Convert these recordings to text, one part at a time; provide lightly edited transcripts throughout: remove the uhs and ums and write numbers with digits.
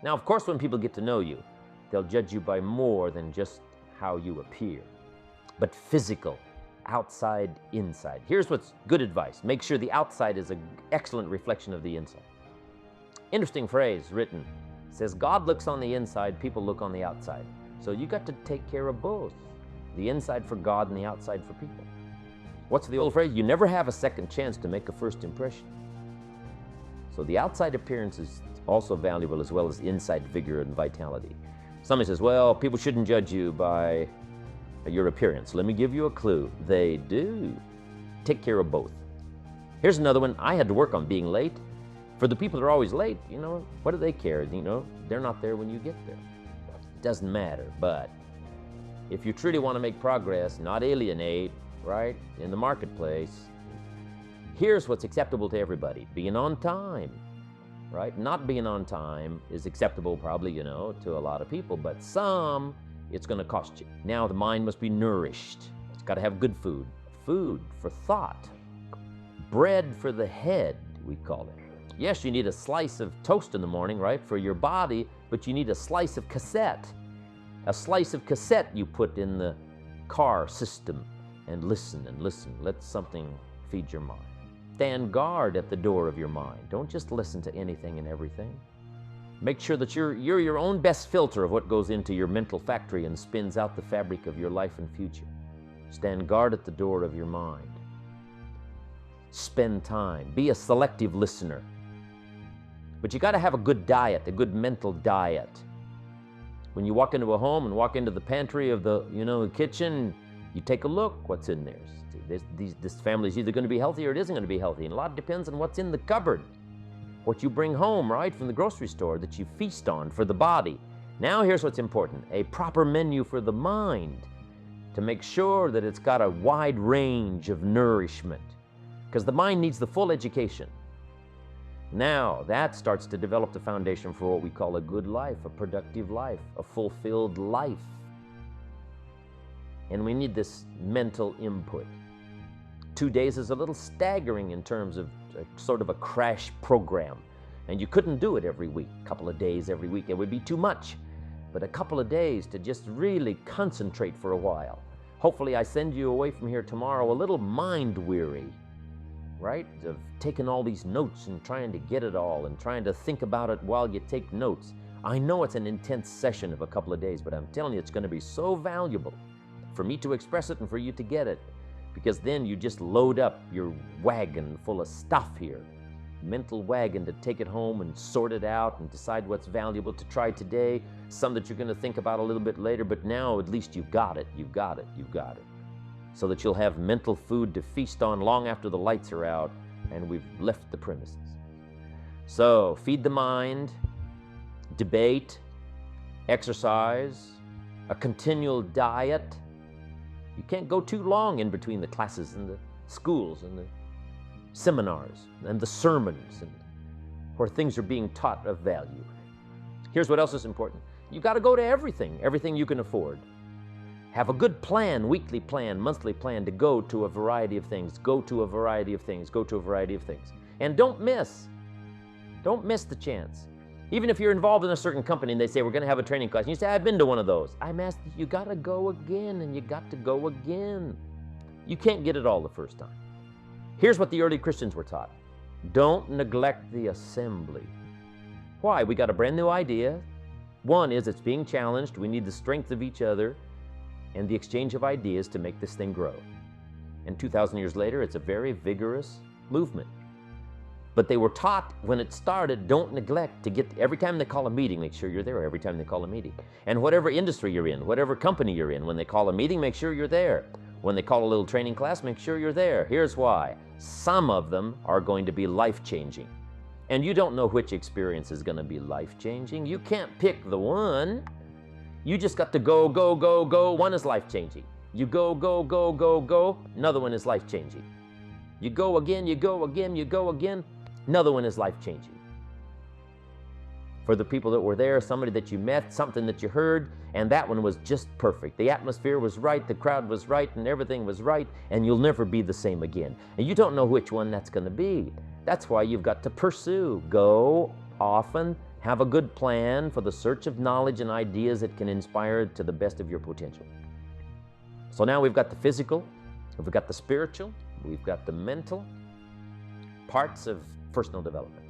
Now, of course, when people get to know you, they'll judge you by more than just how you appear, but physical, outside, inside. Here's what's good advice. Make sure the outside is an excellent reflection of the inside. Interesting phrase written. It says, God looks on the inside, people look on the outside. So you got to take care of both. The inside for God and the outside for people. What's the old phrase? You never have a second chance to make a first impression. So the outside appearance is also valuable, as well as inside vigor and vitality. Somebody says, well, people shouldn't judge you by your appearance. Let me give you a clue. They do. Take care of both. Here's another one. I had to work on being late. For the people that are always late, what do they care? They're not there when you get there. It doesn't matter. But if you truly want to make progress, not alienate, right, in the marketplace, here's what's acceptable to everybody. Being on time, right? Not being on time is acceptable probably, to a lot of people, but some, it's going to cost you. Now the mind must be nourished. It's got to have good food. Food for thought. Bread for the head, we call it. Yes, you need a slice of toast in the morning, right, for your body, but you need a slice of cassette. A slice of cassette you put in the car system and listen and listen. Let something feed your mind. Stand guard at the door of your mind. Don't just listen to anything and everything. Make sure that you're your own best filter of what goes into your mental factory and spins out the fabric of your life and future. Stand guard at the door of your mind. Spend time. Be a selective listener. But you got to have a good diet, a good mental diet. When you walk into a home and walk into the pantry of the kitchen, you take a look what's in there. This family is either going to be healthy or it isn't going to be healthy. And a lot depends on what's in the cupboard. What you bring home, right, from the grocery store that you feast on for the body. Now here's what's important. A proper menu for the mind to make sure that it's got a wide range of nourishment. Because the mind needs the full education. Now that starts to develop the foundation for what we call a good life, a productive life, a fulfilled life. And we need this mental input. 2 days is a little staggering in terms of sort of a crash program. And you couldn't do it every week, a couple of days every week. It would be too much. But a couple of days to just really concentrate for a while. Hopefully I send you away from here tomorrow a little mind weary, right? Of taking all these notes and trying to get it all and trying to think about it while you take notes. I know it's an intense session of a couple of days, but I'm telling you it's going to be so valuable for me to express it and for you to get it. Because then you just load up your wagon full of stuff here. Mental wagon to take it home and sort it out and decide what's valuable to try today, some that you're going to think about a little bit later, but now at least you've got it, you've got it, you've got it. So that you'll have mental food to feast on long after the lights are out and we've left the premises. So feed the mind, debate, exercise, a continual diet. You can't go too long in between the classes and the schools and the seminars and the sermons and where things are being taught of value. Here's what else is important. You've got to go to everything you can afford. Have a good plan, weekly plan, monthly plan to go to a variety of things, go to a variety of things, go to a variety of things. And don't miss the chance. Even if you're involved in a certain company and they say, we're going to have a training class, and you say, I've been to one of those. I'm asked, you got to go again, and you got to go again. You can't get it all the first time. Here's what the early Christians were taught. Don't neglect the assembly. Why? We got a brand new idea. One is it's being challenged. We need the strength of each other and the exchange of ideas to make this thing grow. And 2,000 years later, it's a very vigorous movement. But they were taught when it started, don't neglect to get, every time they call a meeting, make sure you're there every time they call a meeting. And whatever industry you're in, whatever company you're in, when they call a meeting, make sure you're there. When they call a little training class, make sure you're there. Here's why. Some of them are going to be life-changing. And you don't know which experience is going to be life-changing. You can't pick the one. You just got to go, go, go, go. One is life-changing. You go, go, go, go, go. Another one is life-changing. You go again, you go again, you go again. Another one is life-changing. For the people that were there, somebody that you met, something that you heard, and that one was just perfect. The atmosphere was right, the crowd was right, and everything was right, and you'll never be the same again. And you don't know which one that's going to be. That's why you've got to pursue. Go often have a good plan for the search of knowledge and ideas that can inspire to the best of your potential. So now we've got the physical, we've got the spiritual, we've got the mental parts of personal development.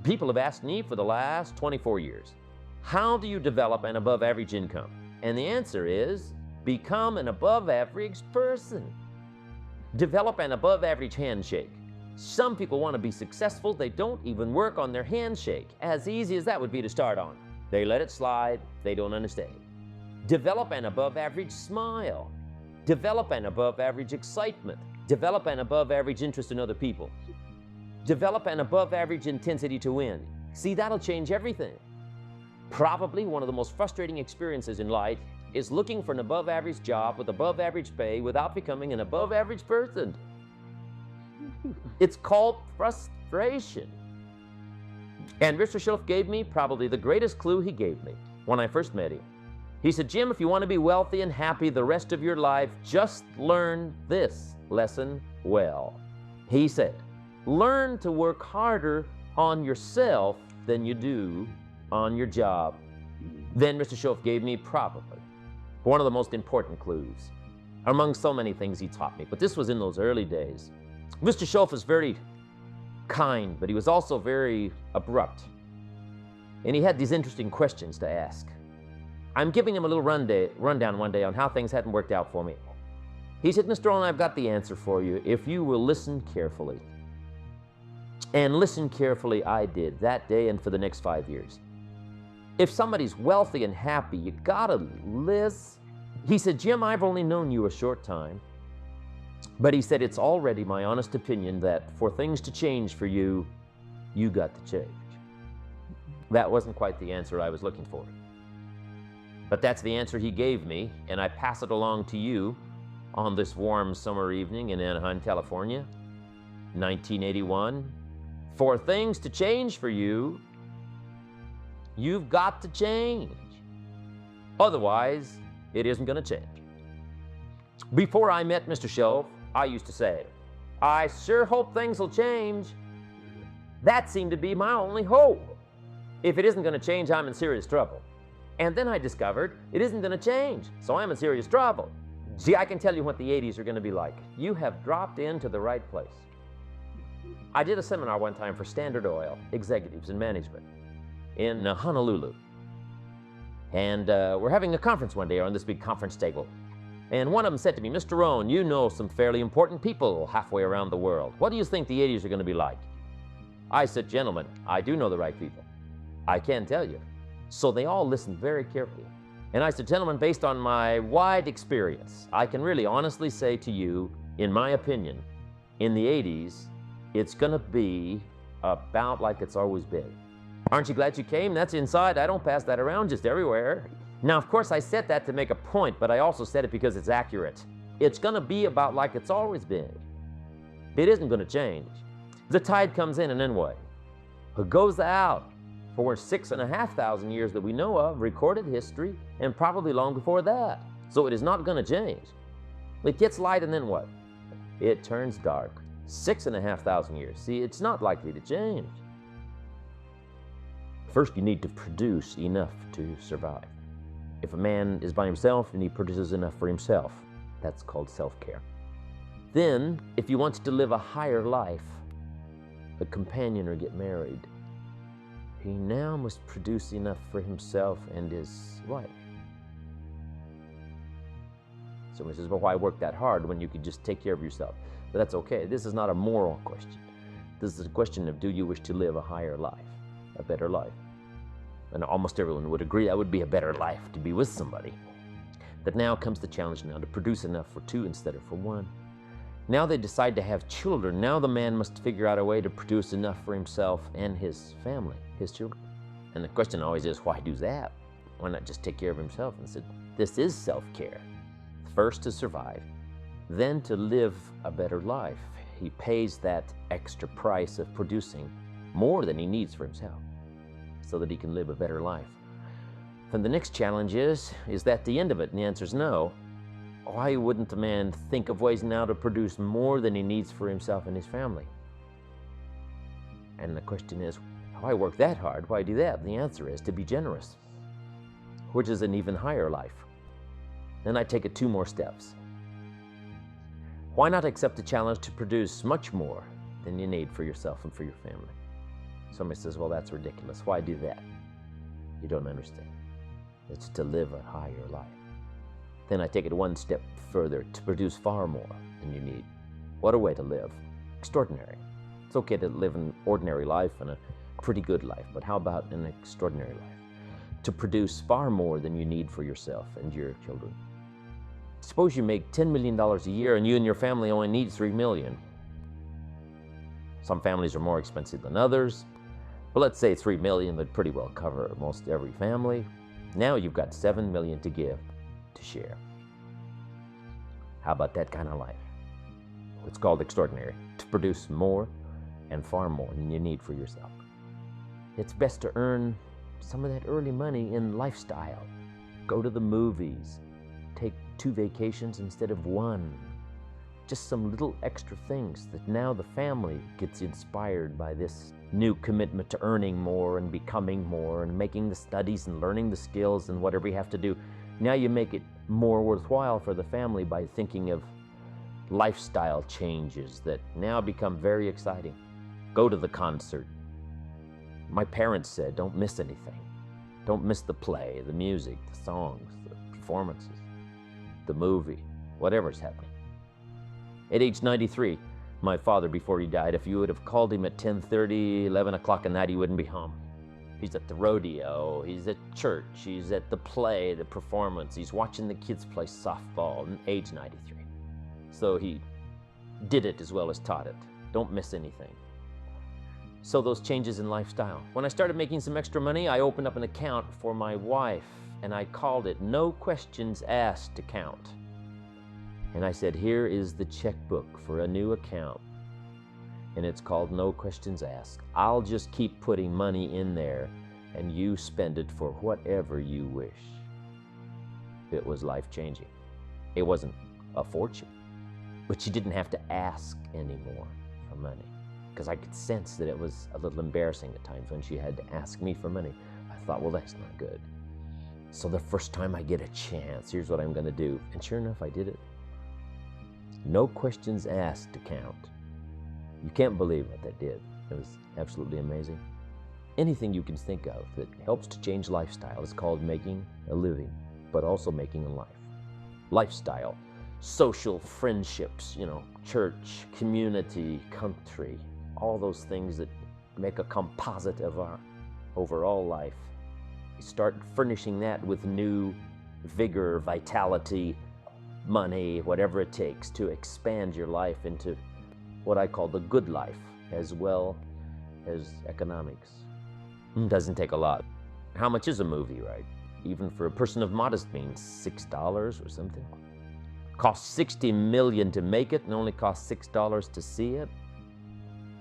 People have asked me for the last 24 years, how do you develop an above average income? And the answer is, become an above average person. Develop an above average handshake. Some people want to be successful, they don't even work on their handshake. As easy as that would be to start on. They let it slide, they don't understand. Develop an above average smile. Develop an above average excitement. Develop an above average interest in other people. Develop an above average intensity to win. See, that'll change everything. Probably one of the most frustrating experiences in life is looking for an above average job with above average pay without becoming an above average person. It's called frustration. And Mr. Shelf gave me probably the greatest clue he gave me when I first met him. He said, Jim, if you want to be wealthy and happy the rest of your life, just learn this lesson well. He said, learn to work harder on yourself than you do on your job. Then Mr. Shelf gave me probably one of the most important clues among so many things he taught me, but this was in those early days. Mr. Shelf was very kind, but he was also very abrupt. And he had these interesting questions to ask. I'm giving him a little rundown one day on how things hadn't worked out for me. He said, Mr. Rohn, I've got the answer for you if you will listen carefully. And listen carefully I did that day and for the next 5 years. If somebody's wealthy and happy, you gotta listen. He said, Jim, I've only known you a short time, but he said, it's already my honest opinion that for things to change for you, you got to change. That wasn't quite the answer I was looking for. But that's the answer he gave me, and I pass it along to you on this warm summer evening in Anaheim, California, 1981. For things to change for you, you've got to change. Otherwise, it isn't going to change. Before I met Mr. Shelf, I used to say, I sure hope things will change. That seemed to be my only hope. If it isn't going to change, I'm in serious trouble. And then I discovered it isn't going to change, so I'm in serious trouble. See, I can tell you what the 80s are going to be like. You have dropped into the right place. I did a seminar one time for Standard Oil executives and management in Honolulu. And we're having a conference one day on this big conference table. And one of them said to me, Mr. Rohn, you know some fairly important people halfway around the world. What do you think the 80s are going to be like? I said, gentlemen, I do know the right people. I can tell you. So they all listened very carefully. And I said, gentlemen, based on my wide experience, I can really honestly say to you, in my opinion, in the 80s, it's going to be about like it's always been. Aren't you glad you came? That's inside. I don't pass that around just everywhere. Now, of course, I said that to make a point, but I also said it because it's accurate. It's going to be about like it's always been. It isn't going to change. The tide comes in and then what? It goes out for 6,500 years that we know of, recorded history, and probably long before that. So it is not going to change. It gets light and then what? It turns dark. 6,500 years. See, it's not likely to change. First, you need to produce enough to survive. If a man is by himself and he produces enough for himself, that's called self-care. Then, if he wants to live a higher life, a companion or get married, he now must produce enough for himself and his wife. Somebody says, well, why work that hard when you could just take care of yourself? But that's okay. This is not a moral question. This is a question of, do you wish to live a higher life, a better life? And almost everyone would agree that would be a better life to be with somebody. But now comes the challenge now to produce enough for two instead of for one. Now they decide to have children. Now the man must figure out a way to produce enough for himself and his family, his children. And the question always is, why do that? Why not just take care of himself? And said, this is self-care. First to survive, then to live a better life. He pays that extra price of producing more than he needs for himself so that he can live a better life. Then the next challenge is that the end of it? And the answer is no. Why wouldn't the man think of ways now to produce more than he needs for himself and his family? And the question is, Why work that hard? Why do that? The answer is to be generous, which is an even higher life. Then I take it 2 more steps. Why not accept the challenge to produce much more than you need for yourself and for your family? Somebody says, well, that's ridiculous. Why do that? You don't understand. It's to live a higher life. Then I take it 1 step further, to produce far more than you need. What a way to live. Extraordinary. It's okay to live an ordinary life and a pretty good life, but how about an extraordinary life? To produce far more than you need for yourself and your children. Suppose you make $10 million a year and you and your family only need $3 million. Some families are more expensive than others, but let's say $3 million would pretty well cover most every family. Now you've got $7 million to give, to share. How about that kind of life? It's called extraordinary, to produce more and far more than you need for yourself. It's best to earn some of that early money in lifestyle. Go to the movies, take 2 vacations instead of 1. Just some little extra things that now the family gets inspired by this new commitment to earning more and becoming more and making the studies and learning the skills and whatever you have to do. Now you make it more worthwhile for the family by thinking of lifestyle changes that now become very exciting. Go to the concert. My parents said, don't miss anything. Don't miss the play, the music, the songs, the performances, the movie, whatever's happening. At age 93, my father, before he died, if you would have called him at 10:30, 11 o'clock at night, he wouldn't be home. He's at the rodeo, he's at church, he's at the play, the performance, he's watching the kids play softball at age 93. So he did it as well as taught it. Don't miss anything. So those changes in lifestyle. When I started making some extra money, I opened up an account for my wife, and I called it No Questions Asked Account. And I said, here is the checkbook for a new account. And it's called No Questions Asked. I'll just keep putting money in there, and you spend it for whatever you wish. It was life-changing. It wasn't a fortune, but she didn't have to ask anymore for money, because I could sense that it was a little embarrassing at times when she had to ask me for money. I thought, well, that's not good. So the first time I get a chance, here's what I'm going to do. And sure enough, I did it. No Questions Asked account. You can't believe what that did. It was absolutely amazing. Anything you can think of that helps to change lifestyle is called making a living, but also making a life. Lifestyle, social friendships, church, community, country, all those things that make a composite of our overall life. You start furnishing that with new vigor, vitality, money, whatever it takes to expand your life into what I call the good life, as well as economics. It doesn't take a lot. How much is a movie, right? Even for a person of modest means, $6 or something. Costs $60 million to make it and only costs $6 to see it.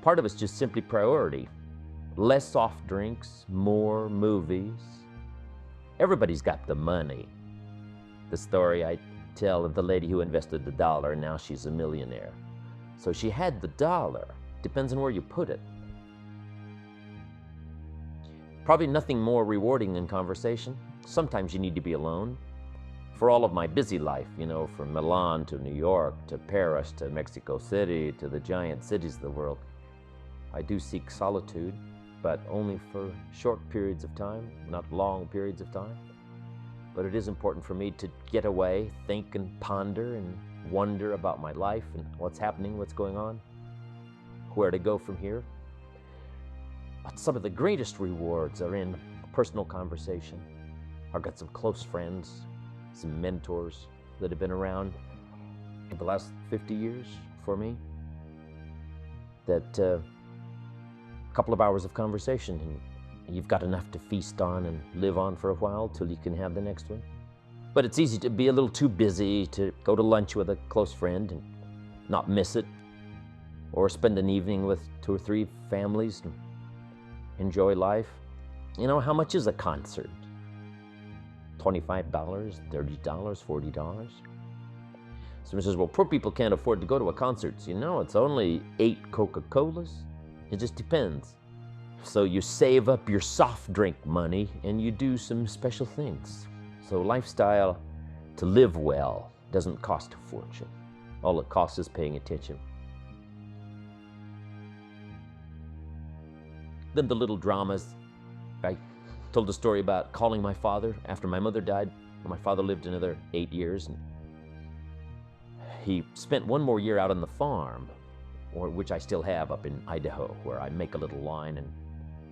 Part of it's just simply priority. Less soft drinks, more movies. Everybody's got the money. The story I tell of the lady who invested the $1, now she's a millionaire. So she had the $1. Depends on where you put it. Probably nothing more rewarding than conversation. Sometimes you need to be alone. For all of my busy life, from Milan to New York to Paris to Mexico City to the giant cities of the world, I do seek solitude, but only for short periods of time, not long periods of time. But it is important for me to get away, think and ponder and wonder about my life and what's happening, what's going on, where to go from here. But some of the greatest rewards are in personal conversation. I've got some close friends, some mentors that have been around for the last 50 years for me, that a couple of hours of conversation and you've got enough to feast on and live on for a while till you can have the next one. But it's easy to be a little too busy to go to lunch with a close friend and not miss it, or spend an evening with 2 or 3 families and enjoy life. How much is a concert? $25, $30, $40? Someone says, well, poor people can't afford to go to a concert. It's only 8 Coca-Colas. It just depends. So you save up your soft drink money and you do some special things. So lifestyle to live well doesn't cost a fortune. All it costs is paying attention. Then the little dramas. I told a story about calling my father after my mother died. My father lived another 8 years. And he spent one more year out on the farm, which I still have up in Idaho, where I make a little wine and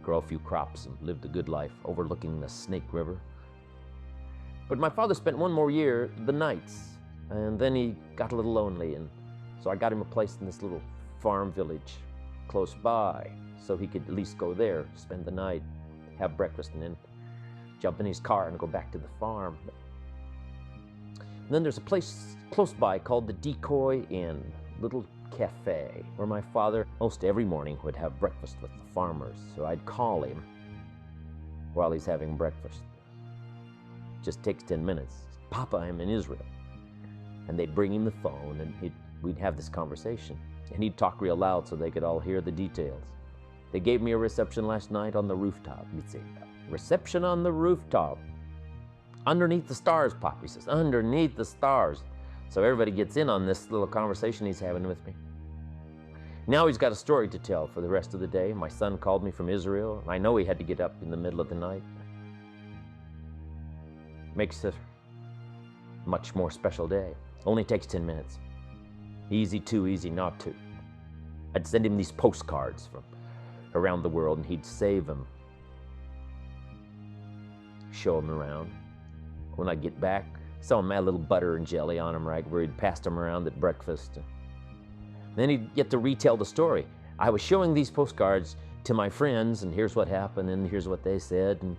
grow a few crops and lived a good life overlooking the Snake River. But my father spent one more year the nights, and then he got a little lonely, and so I got him a place in this little farm village close by, so he could at least go there, spend the night, have breakfast, and then jump in his car and go back to the farm. And then there's a place close by called the Decoy Inn, little cafe, where my father most every morning would have breakfast with the farmers. So I'd call him while he's having breakfast. Just takes 10 minutes. Papa, I'm in Israel. And they'd bring him the phone, and we'd have this conversation. And he'd talk real loud so they could all hear the details. They gave me a reception last night on the rooftop. He'd say, reception on the rooftop. Underneath the stars, Pop, he says, underneath the stars. So everybody gets in on this little conversation he's having with me. Now he's got a story to tell for the rest of the day. My son called me from Israel. I know he had to get up in the middle of the night. Makes it a much more special day. Only takes 10 minutes. Easy to, easy not to. I'd send him these postcards from around the world, and he'd save them. Show them around. When I get back, some of them had a little butter and jelly on them, right, where he'd passed them around at breakfast. Then he'd get to retell the story. I was showing these postcards to my friends, and here's what happened, and here's what they said, and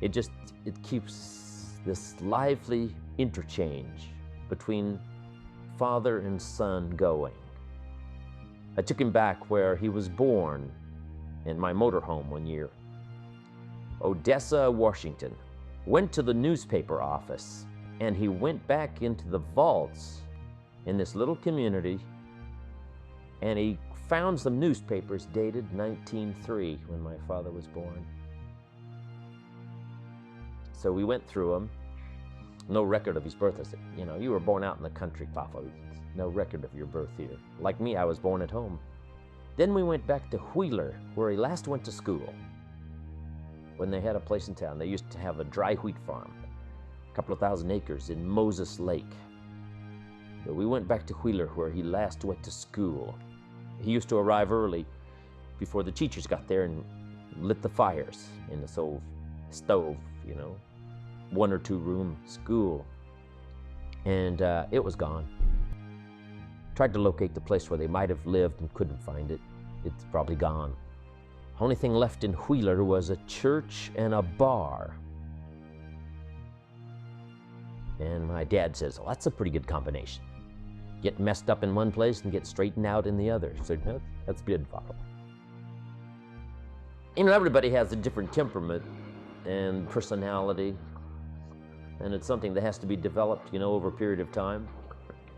it keeps this lively interchange between father and son going. I took him back where he was born in my motorhome one year. Odessa, Washington. Went to the newspaper office, and he went back into the vaults in this little community, and he found some newspapers dated 1903, when my father was born. So we went through them. No record of his birth. I said, you were born out in the country, Papa. No record of your birth here. Like me, I was born at home. Then we went back to Wheeler, where he last went to school. When they had a place in town, they used to have a dry wheat farm, a couple of thousand acres in Moses Lake. But we went back to Wheeler, where he last went to school. He used to arrive early before the teachers got there and lit the fires in the stove, 1 or 2 room school. And it was gone. Tried to locate the place where they might have lived and couldn't find it. It's probably gone. Only thing left in Wheeler was a church and a bar. And my dad says, well, that's a pretty good combination. Get messed up in one place and get straightened out in the other. So that's good, Papa. Everybody has a different temperament and personality, and it's something that has to be developed, over a period of time.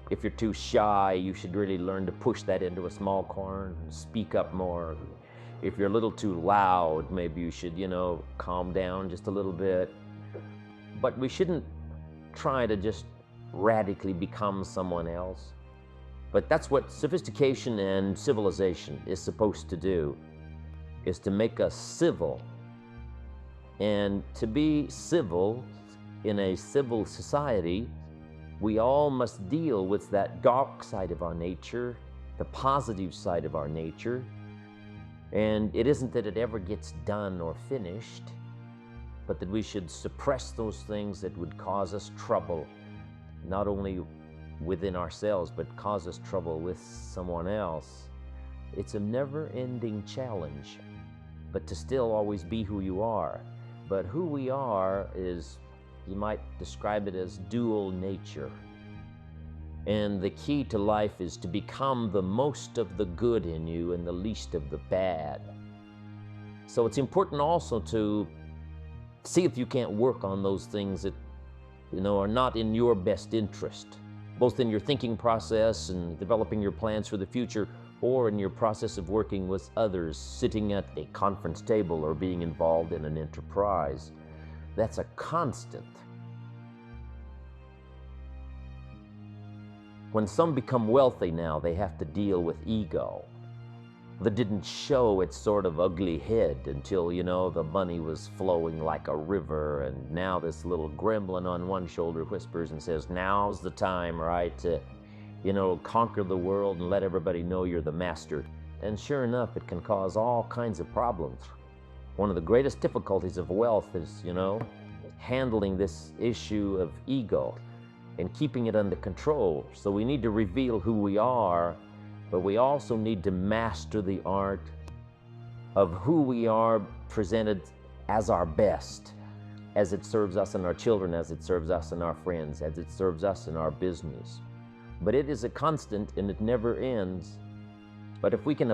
If you're too shy, you should really learn to push that into a small corner and speak up more. If you're a little too loud, maybe you should, calm down just a little bit. But we shouldn't try to just radically become someone else. But that's what sophistication and civilization is supposed to do, is to make us civil. And to be civil in a civil society, we all must deal with that dark side of our nature, the positive side of our nature. And it isn't that it ever gets done or finished, but that we should suppress those things that would cause us trouble, not only within ourselves, but cause us trouble with someone else. It's a never-ending challenge, but to still always be who you are. But who we are is, you might describe it as dual nature. And the key to life is to become the most of the good in you and the least of the bad. So it's important also to see if you can't work on those things that, are not in your best interest, both in your thinking process and developing your plans for the future, or in your process of working with others, sitting at a conference table or being involved in an enterprise. That's a constant. When some become wealthy now, they have to deal with ego that didn't show its sort of ugly head until, the money was flowing like a river, and now this little gremlin on one shoulder whispers and says, now's the time, right, to, conquer the world and let everybody know you're the master. And sure enough, it can cause all kinds of problems. One of the greatest difficulties of wealth is, handling this issue of ego and keeping it under control. So we need to reveal who we are, but we also need to master the art of who we are presented as our best, as it serves us and our children, as it serves us and our friends, as it serves us in our business. But it is a constant and it never ends. But if we can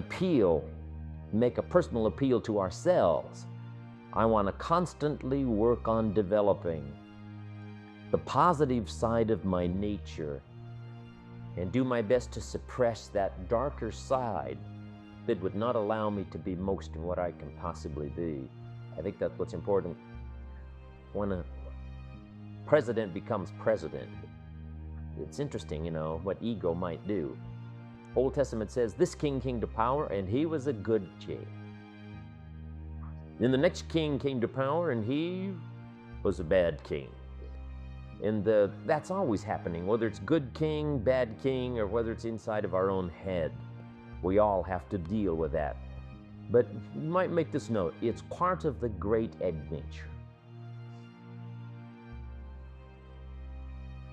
make a personal appeal to ourselves, I want to constantly work on developing the positive side of my nature and do my best to suppress that darker side that would not allow me to be most of what I can possibly be. I think that's what's important. When a president becomes president, it's interesting, what ego might do. Old Testament says this king came to power and he was a good king. Then the next king came to power and he was a bad king. And that's always happening, whether it's good king, bad king, or whether it's inside of our own head. We all have to deal with that. But you might make this note, it's part of the great adventure.